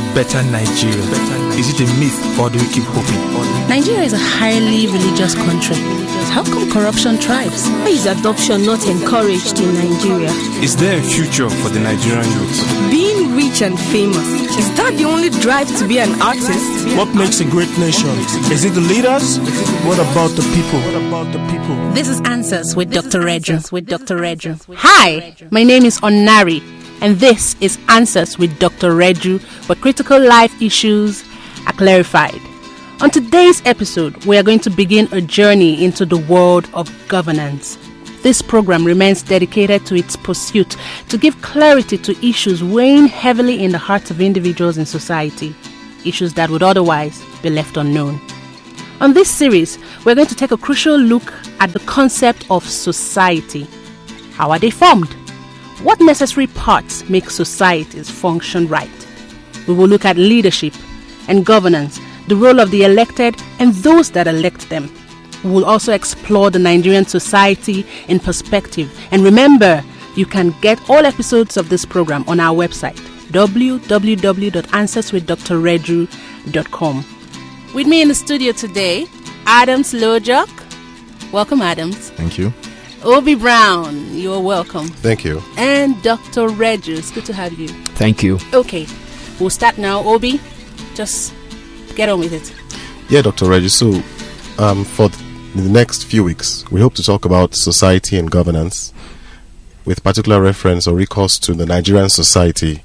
a better Nigeria? Is it a myth, or do we keep hoping? Nigeria is a highly religious country. How come corruption thrives? Why is adoption not encouraged in Nigeria? Is there a future for the Nigerian youth? Being rich and famous, is that the only drive to be an artist? What makes a great nation? Is it the leaders? What about the people? This is Answers with Dr. Reju. Hi, my name is Onari, and this is Answers with Dr. Reju, where critical life issues are clarified. On today's episode, we are going to begin a journey into the world of governance. This program remains dedicated to its pursuit to give clarity to issues weighing heavily in the hearts of individuals in society, issues that would otherwise be left unknown. On this series, we're going to take a crucial look at the concept of society. How are they formed? What necessary parts make societies function right? We will look at leadership and governance, the role of the elected and those that elect them. We will also explore the Nigerian society in perspective. And remember, you can get all episodes of this program on our website, www.answerswithdrreju.com. With me in the studio today, Adams Lojok. Welcome, Adams. Thank you. Obi Brown, you're welcome. Thank you. And Dr. Reju, it's good to have you. Thank you. Okay, we'll start now. Obi, just get on with it. Yeah, Dr. Reggie. So, for the next few weeks, we hope to talk about society and governance with particular reference or recourse to the Nigerian society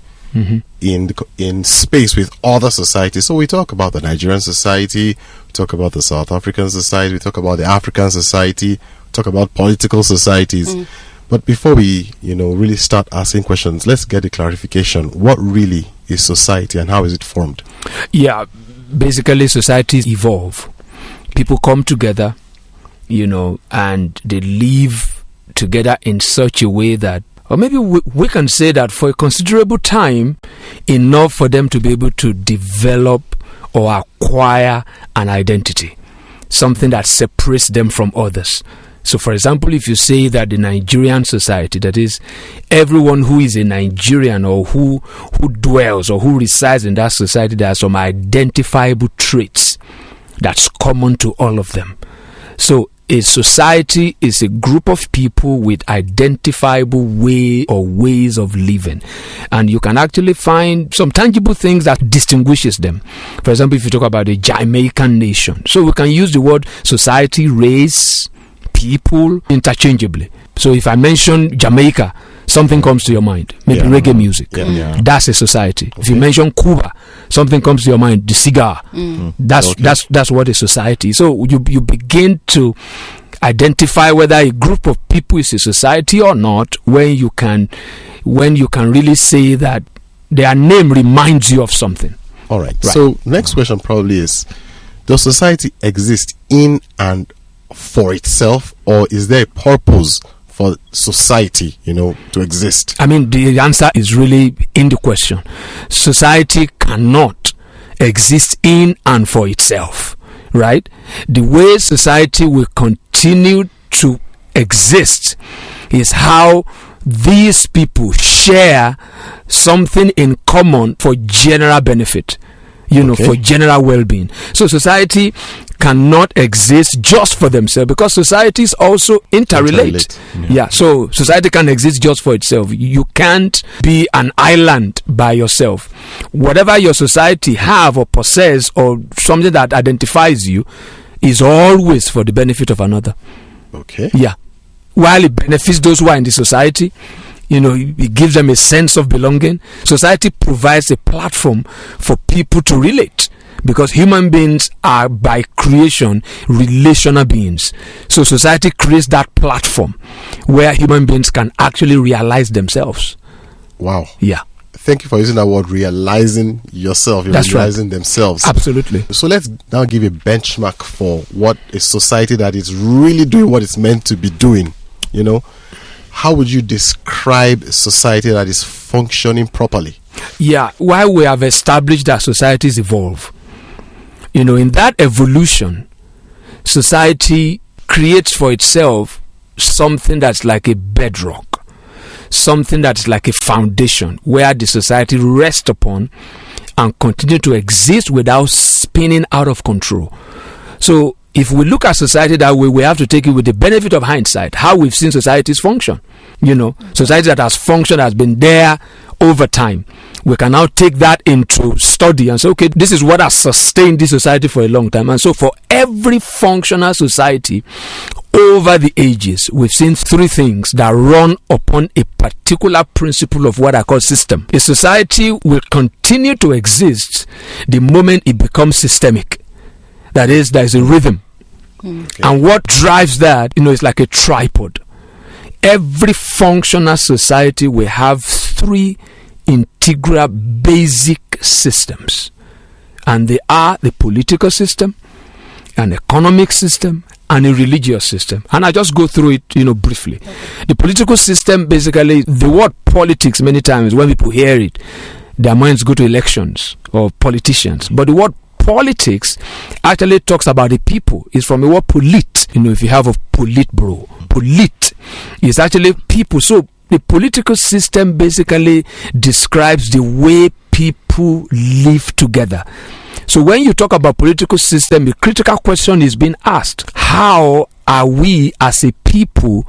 in space with other societies. So we talk about the Nigerian society, we talk about the South African society, we talk about the African society, we talk about political societies. But before we, really start asking questions, let's get a clarification. What really is society and how is it formed? Yeah, basically societies evolve. People come together, and they live together in such a way that, or maybe we can say that for a considerable time, enough for them to be able to develop or acquire an identity, something that separates them from others. So, for example, if you say that the Nigerian society, that is, everyone who is a Nigerian or who dwells or who resides in that society, there are some identifiable traits that's common to all of them. So, a society is a group of people with identifiable way or ways of living, and you can actually find some tangible things that distinguishes them. For example, if you talk about the Jamaican nation, so we can use the word society, race, people interchangeably. So if I mention Jamaica, something comes to your mind, maybe reggae music. That's a society. Okay. If you mention Cuba, something comes to your mind, the cigar. That's what a society is. So you begin to identify whether a group of people is a society or not when you can really say that their name reminds you of something. All right. So next question probably is, does society exist in and for itself, or is there a purpose for society, to exist? I mean, the answer is really in the question. Society cannot exist in and for itself, right? The way society will continue to exist is how these people share something in common for general benefit, for general well-being. So society cannot exist just for themselves because societies also interrelate. So society can exist just for itself. You can't be an island by yourself. Whatever your society have or possess or something that identifies you is always for the benefit of another. Okay. Yeah. While it benefits those who are in the society, it gives them a sense of belonging. Society provides a platform for people to relate, because human beings are by creation relational beings. So society creates that platform where human beings can actually realize themselves. Wow. Yeah. Thank you for using that word, realizing yourself. That's realizing right. themselves. Absolutely. So let's now give a benchmark for what a society that is really doing what it's meant to be doing. How would you describe a society that is functioning properly? Yeah, while we have established that societies evolve, in that evolution, society creates for itself something that's like a bedrock, something that's like a foundation where the society rests upon and continue to exist without spinning out of control. So if we look at society that way, we have to take it with the benefit of hindsight, how we've seen societies function. Society that has functioned, has been there over time. We can now take that into study and say, okay, this is what has sustained this society for a long time. And so for every functional society over the ages, we've seen three things that run upon a particular principle of what I call system. A society will continue to exist the moment it becomes systemic. That is, there is a rhythm. Okay. And what drives that, is like a tripod. Every functional society will have three integral basic systems. And they are the political system, an economic system, and a religious system. And I just go through it, briefly. Okay. The political system, basically, the word politics, many times when people hear it, their minds go to elections or politicians. But the word politics actually talks about the people. It's from the word polit. If you have a politburo, polit is actually people. So the political system basically describes the way people live together. So when you talk about political system, the critical question is being asked: how are we as a people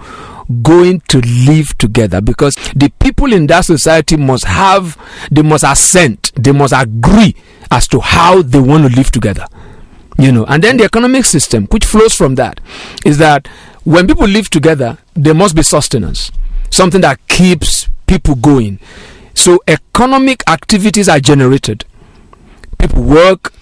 going to live together? Because the people in that society must assent, they must agree as to how they want to live together. And then the economic system, which flows from that, is that when people live together, there must be sustenance, something that keeps people going. So economic activities are generated. People work,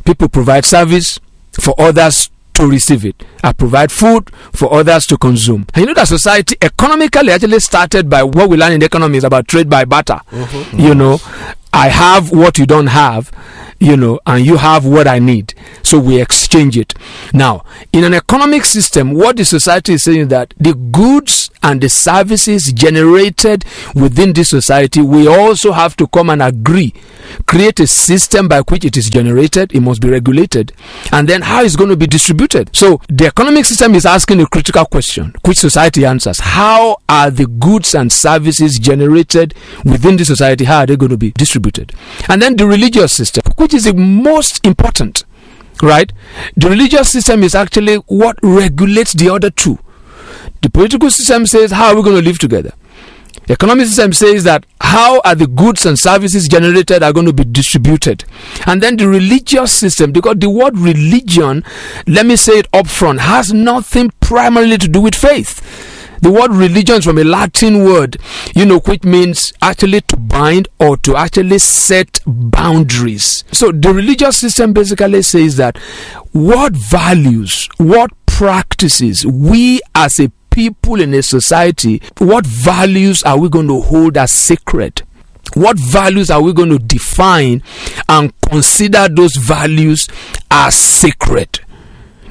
people provide service for others to receive it. I provide food for others to consume. And that society economically actually started by what we learn in economics about trade by barter. Mm-hmm. I have what you don't have, and you have what I need. So we exchange it. Now, in an economic system, what the society is saying is that the goods and the services generated within this society, we also have to come and agree, create a system by which it is generated, it must be regulated, and then how it's going to be distributed. So the economic system is asking a critical question, which society answers: how are the goods and services generated within the society, how are they going to be distributed? And then the religious system, which is the most important, right? The religious system is actually what regulates the other two. The political system says, how are we going to live together? The economic system says that how are the goods and services generated are going to be distributed. And then the religious system, because the word religion, let me say it up front, has nothing primarily to do with faith. The word religion is from a Latin word, which means actually to bind or to actually set boundaries. So the religious system basically says that what values, what practices we as a people in a society, what values are we going to hold as sacred? What values are we going to define and consider those values as sacred?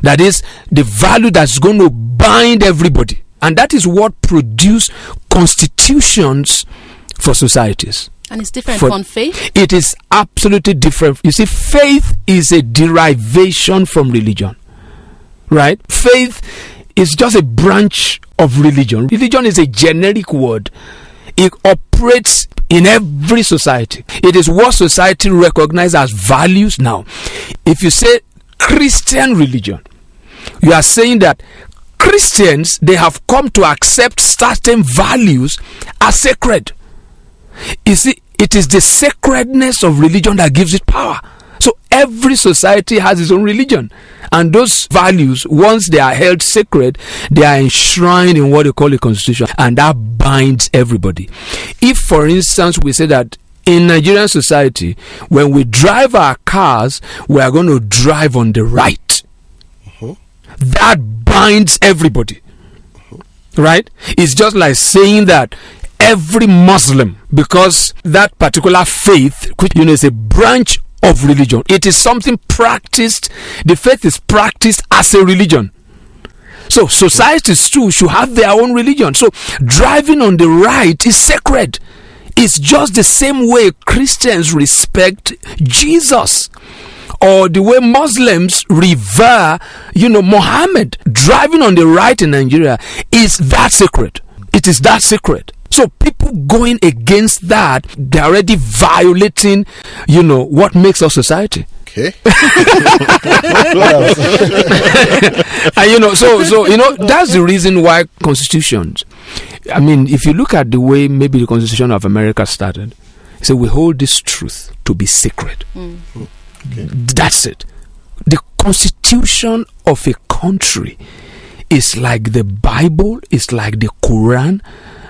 That is, the value that's going to bind everybody. And that is what produce constitutions for societies. And it's different from faith? It is absolutely different. You see, faith is a derivation from religion. Right? Faith is just a branch of religion. Religion is a generic word. It operates in every society. It is what society recognizes as values. Now, if you say Christian religion, you are saying that Christians, they have come to accept certain values as sacred. You see, it is the sacredness of religion that gives it power. So every society has its own religion. And those values, once they are held sacred, they are enshrined in what they call a constitution. And that binds everybody. If, for instance, we say that in Nigerian society, when we drive our cars, we are going to drive on the right. That binds everybody. Right? It's just like saying that every Muslim, because that particular faith, which is a branch of religion, it is something practiced, the faith is practiced as a religion. So societies too should have their own religion. So driving on the right is sacred. It's just the same way Christians respect Jesus, or the way Muslims revere, Muhammad. Driving on the right in Nigeria is that sacred. It is that sacred. So people going against that, they're already violating, what makes our society. Okay. And so that's the reason why constitutions. I mean, if you look at the way maybe the Constitution of America started, so we hold this truth to be sacred. Okay. That's it. The Constitution of a country is like the Bible, is like the Quran,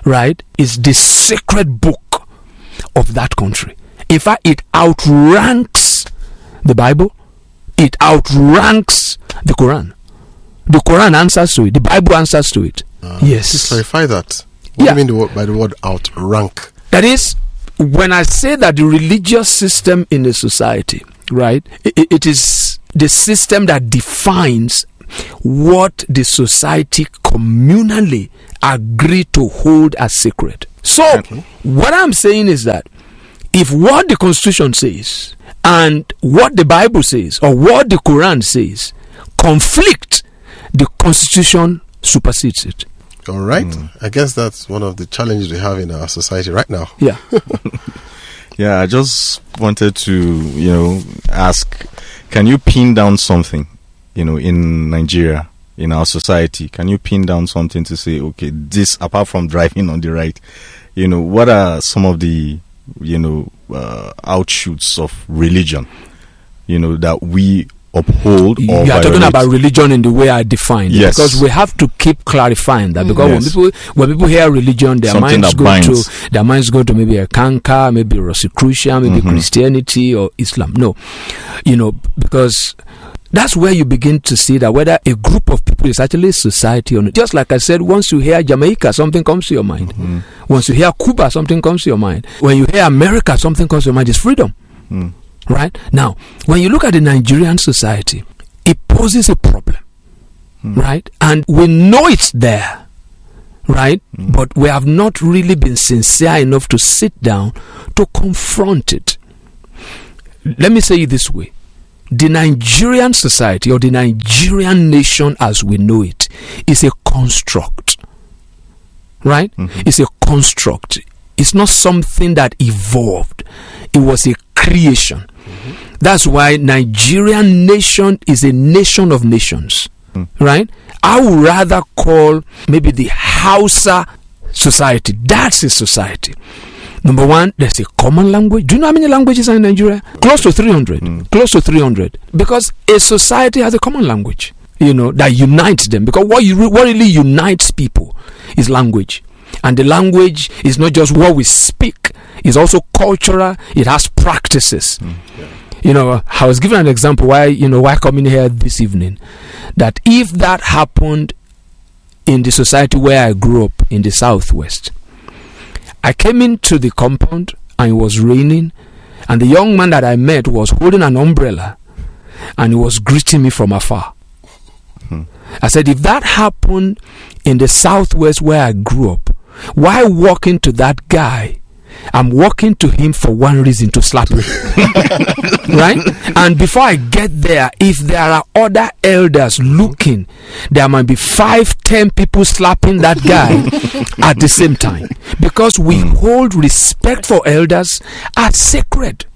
right? It's the sacred book of that country. In fact, it outranks the Bible. It outranks the Quran. The Quran answers to it. The Bible answers to it. Yes. Please clarify that. What do you mean by the word outrank? That is, when I say that the religious system in a society, right, it is the system that defines what the society communally agree to hold as sacred. So, what I'm saying is that if what the Constitution says and what the Bible says or what the Quran says conflict, the Constitution supersedes it. All right. I guess that's one of the challenges we have in our society right now. Yeah. Yeah, I just wanted to, ask, can you pin down something, in Nigeria, in our society? Can you pin down something to say, okay, this, apart from driving on the right, what are some of the, outshoots of religion, that we uphold or you are talking about religion in the way I defined it, because we have to keep clarifying that, because when people hear religion, their minds go to maybe a Kanka, maybe Rosicrucian, maybe Christianity or Islam. No, because that's where you begin to see that whether a group of people is actually a society or not. Just like I said, once you hear Jamaica, something comes to your mind. Once you hear Cuba, something comes to your mind. When you hear America, something comes to your mind. It's freedom. Right? Now, when you look at the Nigerian society, it poses a problem, right? And we know it's there, right? But we have not really been sincere enough to sit down to confront it. Let me say it this way. The Nigerian society or the Nigerian nation as we know it is a construct, right? It's a construct. It's not something that evolved. It was a creation. That's why Nigerian nation is a nation of nations, right? I would rather call maybe the Hausa society. That's a society. Number one, there's a common language. Do you know how many languages are in Nigeria? Close to 300. Close to 300. Because a society has a common language, that unites them. Because what really unites people is language. And the language is not just what we speak. It's also cultural. It has practices. I was given an example why coming here this evening, that if that happened in the society where I grew up in the Southwest, I came into the compound and it was raining, and the young man that I met was holding an umbrella and he was greeting me from afar. I said, if that happened in the Southwest where I grew up, why walking to that guy? I'm walking to him for one reason, to slap him. Right? And before I get there, if there are other elders looking, there might be 5-10 people slapping that guy at the same time. Because we hold respect for elders as sacred.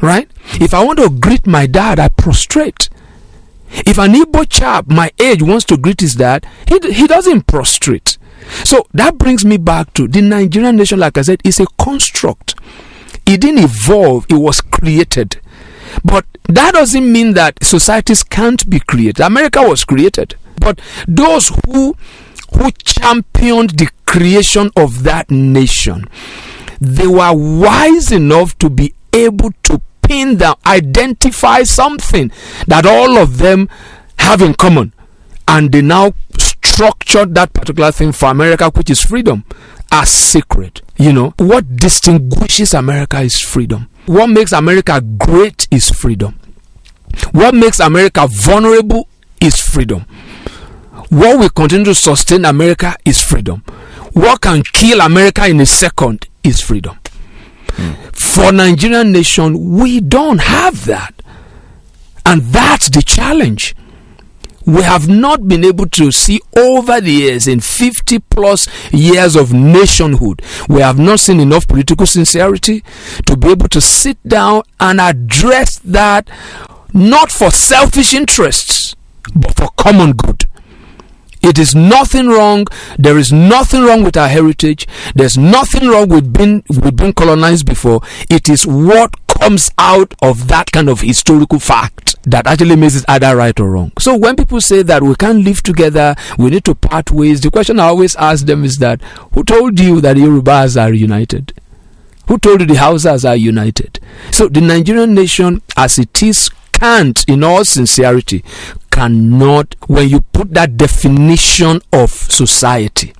Right? If I want to greet my dad, I prostrate. If an Igbo chap my age wants to greet his dad, he doesn't prostrate. So that brings me back to the Nigerian nation, like I said, is a construct. It didn't evolve, it was created. But that doesn't mean that societies can't be created. America was created. But those who championed the creation of that nation, they were wise enough to be able to pin down, identify something that all of them have in common. And they now structured that particular thing for America, which is freedom, as sacred. What distinguishes America is freedom. What makes America great is freedom. What makes America vulnerable is freedom. What will continue to sustain America is freedom. What can kill America in a second is freedom. For Nigerian nation, we don't have that. And that's the challenge. We have not been able to see over the years, in 50 plus years of nationhood, we have not seen enough political sincerity to be able to sit down and address that, not for selfish interests, but for common good. It is nothing wrong. There is nothing wrong with our heritage. There's nothing wrong with being colonized before. It is what comes out of that kind of historical fact that actually makes it either right or wrong. So when people say that we can't live together, we need to part ways, the question I always ask them is that, who told you that the Yorubas are united? Who told you the Hausas are united? So the Nigerian nation as it is can't, in all sincerity, cannot, when you put that definition of society,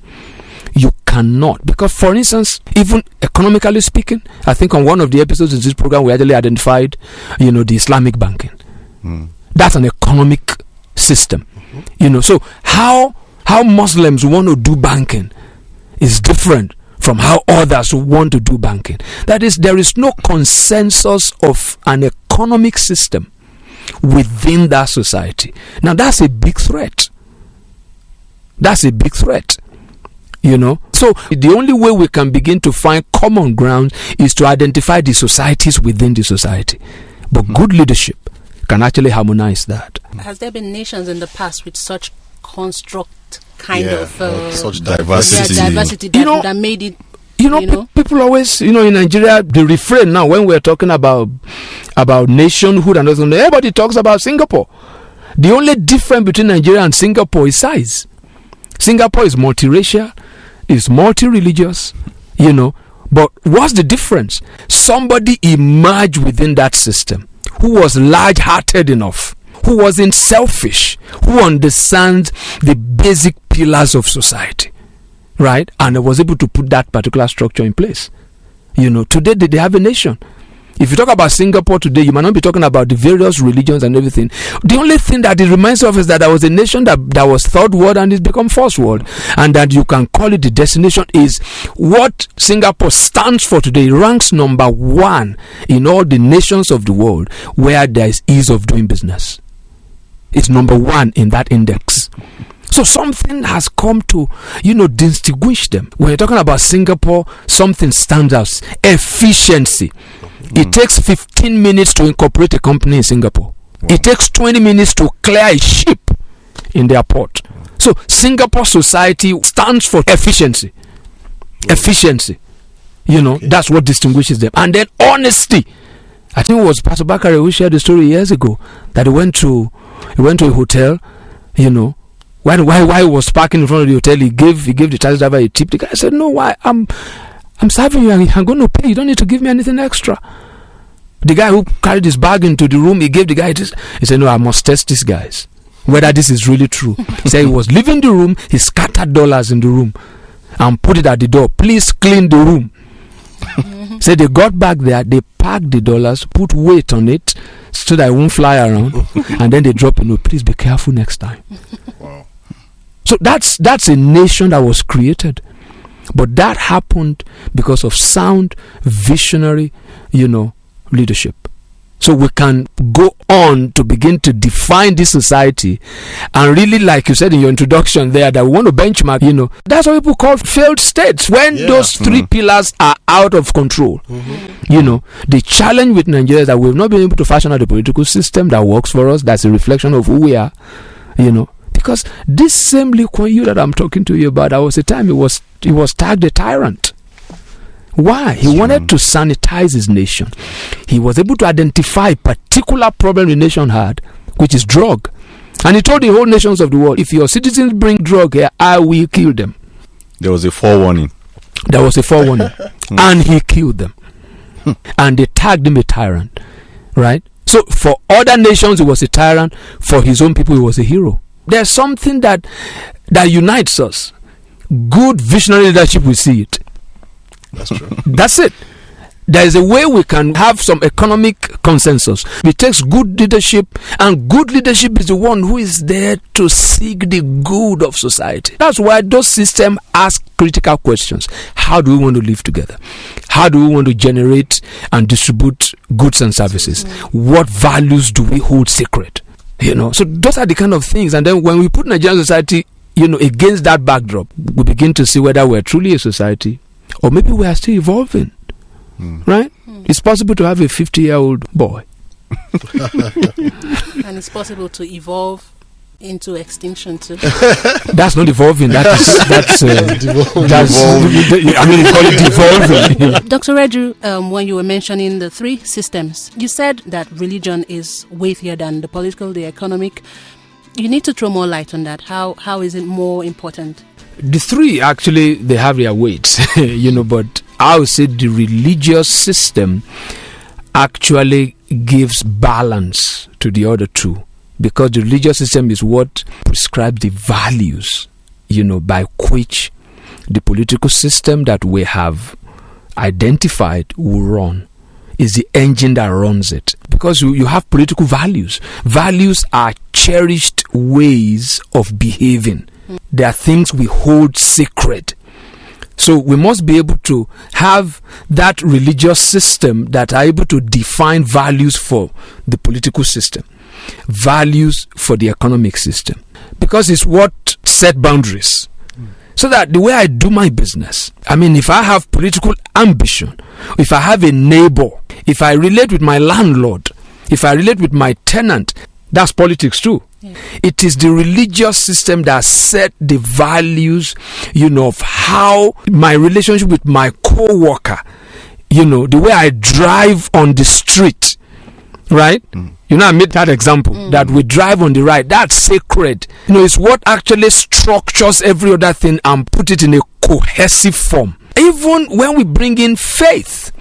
you cannot. Because, for instance, even economically speaking, I think on one of the episodes in this program, we actually identified, the Islamic banking. That's an economic system. So how Muslims want to do banking is different from how others want to do banking. That is, there is no consensus of an economic system within that society. Now that's a big threat. That's a big threat. So the only way we can begin to find common ground is to identify the societies within the society. But good leadership can actually harmonize that. Has there been nations in the past with such construct such diversity? Diversity that made it. People always, in Nigeria, the refrain now when we're talking about nationhood and everything, everybody talks about Singapore. The only difference between Nigeria and Singapore is size. Singapore is multiracial, is multi-religious, but what's the difference? Somebody emerged within that system who was large-hearted enough, who wasn't selfish, who understands the basic pillars of society. Right? And was able to put that particular structure in place. Today they have a nation. If you talk about Singapore today, you might not be talking about the various religions and everything. The only thing that it reminds of is that there was a nation that was third world and it's become first world. And that you can call it the destination is what Singapore stands for today. It ranks number 1 in all the nations of the world where there is ease of doing business. It's number 1 in that index. So something has come to, distinguish them. When you're talking about Singapore, something stands out. Efficiency. It takes 15 minutes to incorporate a company in Singapore. It takes 20 minutes to clear a ship in their port. So Singapore society stands for efficiency. Efficiency. That's what distinguishes them. And then honesty. I think it was Pastor Bakare who shared the story years ago that he went to a hotel, While he was parking in front of the hotel, he gave the taxi driver a tip. The guy said, "No, why? I'm serving you. I'm going to pay. You don't need to give me anything extra." The guy who carried his bag into the room, he gave the guy this. He said, "No, I must test these guys whether this is really true." He said he was leaving the room. He scattered dollars in the room and put it at the door. "Please clean the room." So they got back there. They packed the dollars, put weight on it so that it won't fly around, and then they drop a note. "Please be careful next time." Wow. So that's a nation that was created, but that happened because of sound, visionary, leadership. So we can go on to begin to define this society, and really, like you said in your introduction there, that we want to benchmark. That's what people call failed states when those 3 pillars are out of control. The challenge with Nigeria is that we've not been able to fashion out a political system that works for us. That's a reflection of who we are. Because this same Lee Kuan Yew that I'm talking to you about, there was a time he was tagged a tyrant. Why? He wanted to sanitize his nation. He was able to identify a particular problem the nation had, which is drug. And he told the whole nations of the world, if your citizens bring drug here, I will kill them. There was a forewarning. And he killed them. And they tagged him a tyrant. Right? So for other nations, he was a tyrant. For his own people, he was a hero. There's something that unites us. Good visionary leadership, we see it. That's true. That's it. There is a way we can have some economic consensus. It takes good leadership, and good leadership is the one who is there to seek the good of society. That's why those systems ask critical questions. How do we want to live together? How do we want to generate and distribute goods and services? What values do we hold sacred? So those are the kind of things. And then when we put Nigerian society, against that backdrop, we begin to see whether we're truly a society or maybe we are still evolving. Right? It's possible to have a 50-year-old boy. And it's possible to evolve into extinction too. That's not evolving. That's I mean, call it evolving. Dr. Reju, when you were mentioning the three systems, you said that religion is weightier than the political, the economic. You need to throw more light on that. How is it more important? The three, actually, they have their weights, but I would say the religious system actually gives balance to the other two, because the religious system is what prescribes the values, by which the political system that we have identified will run. Is the engine that runs it, because you have political values. Values are cherished ways of behaving. They are things we hold sacred. So we must be able to have that religious system that are able to define values for the political system, values for the economic system, because it's what set boundaries. So that the way I do my business, I mean, if I have political ambition, if I have a neighbor, if I relate with my landlord, if I relate with my tenant, that's politics too. Yeah. It is the religious system that set the values, of how my relationship with my co-worker, the way I drive on the street, right? I made that example that we drive on the right. That's sacred. It's what actually structures every other thing and put it in a cohesive form. Even when we bring in faith,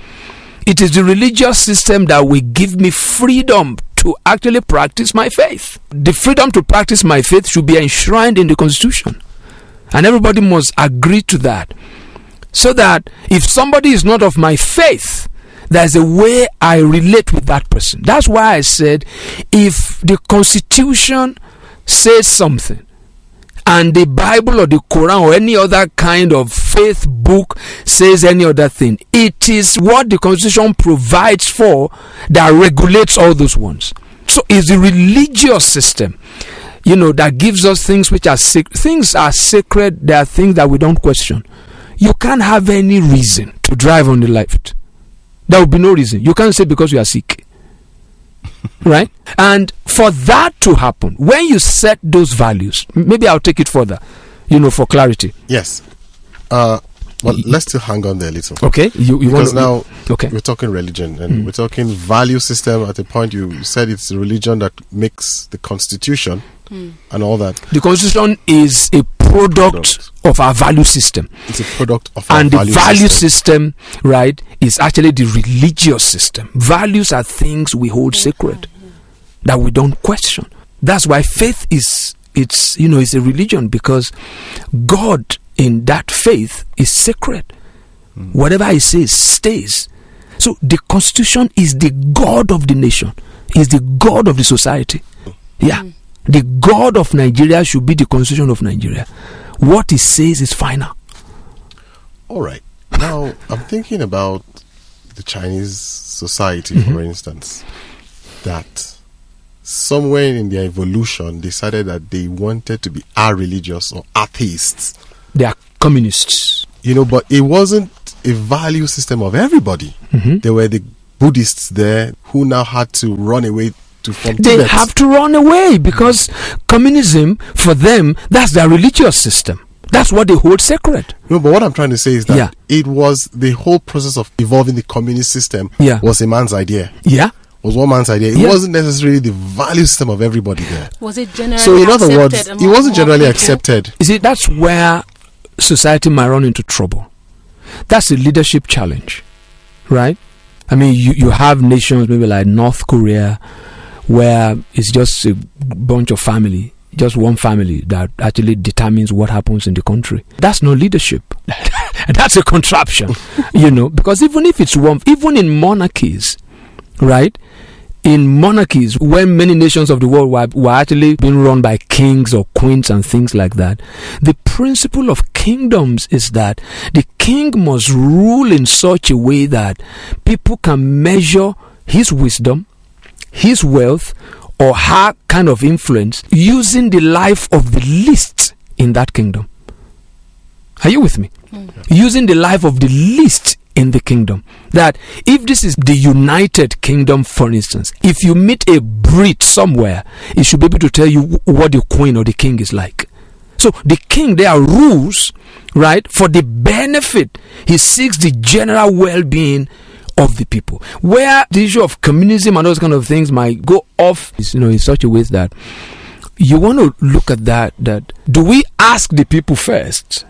it is the religious system that will give me freedom to actually practice my faith. The freedom to practice my faith should be enshrined in the Constitution. And everybody must agree to that. So that if somebody is not of my faith, there's a way I relate with that person. That's why I said, if the Constitution says something, and the Bible or the Quran or any other kind of faith book says any other thing, it is what the Constitution provides for that regulates all those ones. So it's the religious system, that gives us things which are sacred. Things are sacred. There are things that we don't question. You can't have any reason to drive on the left. There will be no reason. You can't say because you are sick. Right? And for that to happen, when you set those values, maybe I'll take it further, for clarity. Yes. But let's still hang on there a little. Okay. Because now we're talking religion and we're talking value system. At the point you said it's the religion that makes the Constitution and all that. The Constitution is a product of our value system. It's a product of our value system. And the value system, right, is actually the religious system. Values are things we hold sacred, that we don't question. That's why faith is a religion, because God in that faith is sacred. Whatever He says stays. So the Constitution is the God of the nation, is the God of the society. Yeah. The God of Nigeria should be the Constitution of Nigeria. What He says is final. All right. Now, I'm thinking about the Chinese society, for instance, that somewhere in their evolution decided that they wanted to be religious or atheists. They are communists. But it wasn't a value system of everybody. There were the Buddhists there who now had to run away from They Tibet. have to run away because communism, for them, that's their religious system. That's what they hold sacred. No, but what I'm trying to say is that it was the whole process of evolving the communist system was a man's idea. Yeah. Was one man's idea. It wasn't necessarily the value system of everybody there. Was it generally So in accepted? other words, it wasn't generally accepted. You see, that's where society might run into trouble. That's a leadership challenge, right? I mean, you have nations maybe like North Korea, where it's just a bunch of family, just one family that actually determines what happens in the country. That's no leadership. That's a contraption, because even if it's one, even in monarchies, right? In monarchies, when many nations of the world were actually being run by kings or queens and things like that, the principle of kingdoms is that the king must rule in such a way that people can measure his wisdom, his wealth, or her kind of influence using the life of the least in that kingdom. Are you with me? Using the life of the least in the kingdom. That if this is the United Kingdom, for instance, if you meet a Brit somewhere, it should be able to tell you what the queen or the king is like. So the king, there are rules, right, for the benefit. He seeks the general well-being of the people. Where the issue of communism and those kind of things might go off, in such a way that you want to look at that do we ask the people first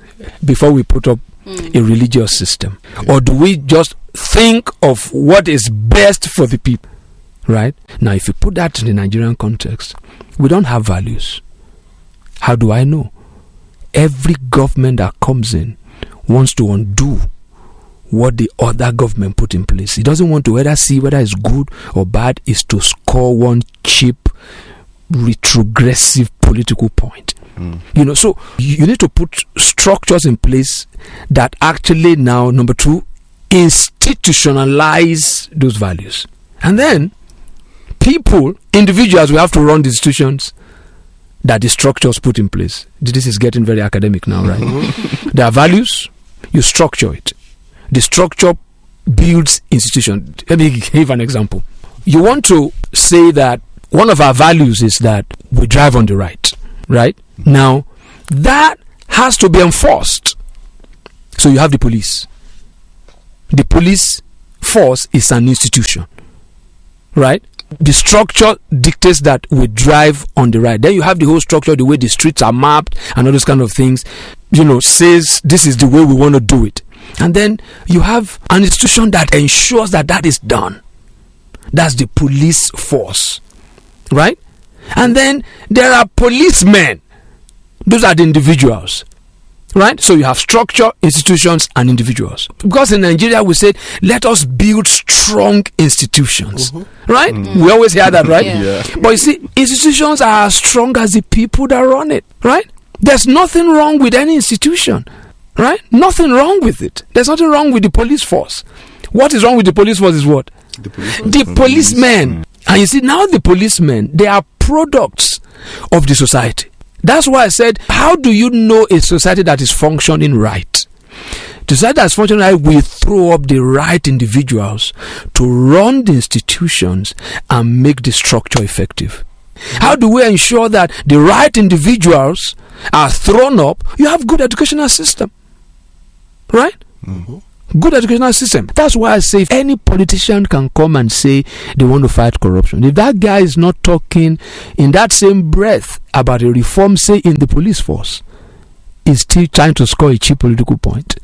before we put up a religious system? Or do we just think of what is best for the people? Right? Now, if you put that in the Nigerian context, we don't have values. How do I know? Every government that comes in wants to undo what the other government put in place. It doesn't want to either see whether it's good or bad. Is to score one cheap, retrogressive political point. So you need to put structures in place that actually now, number two, institutionalize those values. And then people, individuals, we have to run the institutions that the structures put in place. This is getting very academic now, right? There are values, you structure it. The structure builds institution. Let me give an example. You want to say that one of our values is that we drive on the right? Now, that has to be enforced. So you have the police. The police force is an institution, right? The structure dictates that we drive on the right. Then you have the whole structure, the way the streets are mapped and all those kind of things, says this is the way we want to do it. And then you have an institution that ensures that is done. That's the police force, right? And then there are policemen. Those are the individuals, right? So you have structure, institutions, and individuals. Because in Nigeria, we said, let us build strong institutions, right? We always hear that, right? Yeah. But you see, institutions are as strong as the people that run it, right? There's nothing wrong with any institution, right? Nothing wrong with it. There's nothing wrong with the police force. What is wrong with the police force is what? The policemen. And you see, now the policemen, they are products of the society. That's why I said, how do you know a society that is functioning right? The society that is functioning right will throw up the right individuals to run the institutions and make the structure effective. How do we ensure that the right individuals are thrown up? You have good educational system, right? Good educational system. That's why I say if any politician can come and say they want to fight corruption, if that guy is not talking in that same breath about a reform, say in the police force, is still trying to score a cheap political point.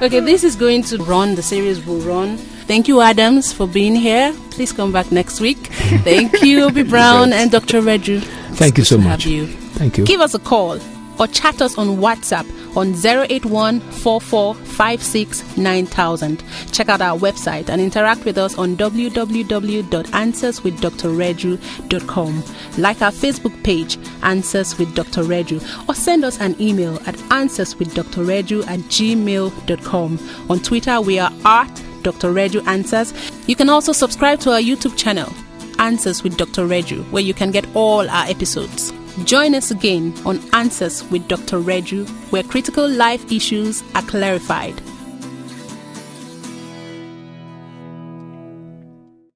Okay, this is going to run. The series will run. Thank you, Adams, for being here. Please come back next week. Thank you, Obi Brown and Dr. Reju. Thank you so much. Have you. Thank you. Give us a call or chat us on WhatsApp on 081-4456-9000. Check out our website and interact with us on www.answerswithdrreju.com. Like our Facebook page, Answers with Dr. Reju, or send us an email at answerswithdrreju@gmail.com. On Twitter, we are Dr. Reju Answers. You can also subscribe to our YouTube channel, Answers with Dr. Reju, where you can get all our episodes. Join us again on Answers with Dr. Reju, where critical life issues are clarified.